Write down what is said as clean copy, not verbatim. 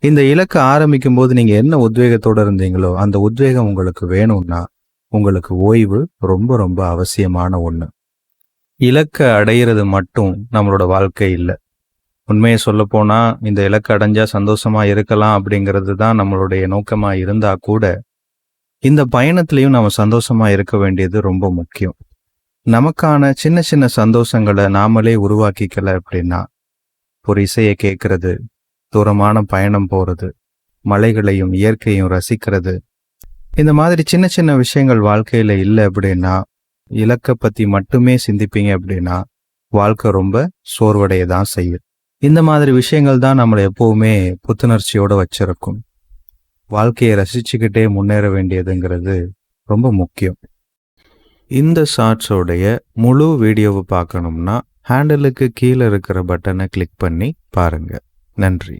இந்த இலக்க ஆரம்பிக்கும் போது நீங்க என்ன உத்வேகத்தோட இருந்தீங்களோ, அந்த உத்வேகம் உங்களுக்கு வேணும்னா, உங்களுக்கு ஓய்வு ரொம்ப ரொம்ப அவசியமான ஒண்ணு. இலக்க அடையிறது மட்டும் நம்மளோட வாழ்க்கை இல்ல. உண்மையை சொல்லப்போனா, இந்த இலக்க அடைஞ்சா சந்தோஷமா இருக்கலாம் அப்படிங்கிறது தான் நம்மளுடைய நோக்கமா இருந்தா கூட, இந்த பயணத்திலையும் நம்ம சந்தோஷமா இருக்க வேண்டியது ரொம்ப முக்கியம். நமக்கான சின்ன சின்ன சந்தோஷங்களை நாமளே உருவாக்கிக்கல அப்படின்னா, ஒரு இசையை கேட்கறது, தூரமான பயணம் போறது, மலைகளையும் இயற்கையும் ரசிக்கிறது, இந்த மாதிரி சின்ன சின்ன விஷயங்கள் வாழ்க்கையில இல்லை அப்படின்னா, இலக்க பத்தி மட்டுமே சிந்திப்பீங்க அப்படின்னா, வாழ்க்கை ரொம்ப சோர்வடைய தான் செய்யும். இந்த மாதிரி விஷயங்கள் தான் நம்மளை எப்பவுமே புத்துணர்ச்சியோட வச்சிருக்கும். வாழ்க்கையை ரசிச்சுக்கிட்டே முன்னேற வேண்டியதுங்கிறது ரொம்ப முக்கியம். இந்த ஷார்ட்ஸோடைய முழு வீடியோவை பார்க்கணும்னா ஹேண்டலுக்கு கீழே இருக்கிற பட்டனை கிளிக் பண்ணி பாருங்க. நன்றி.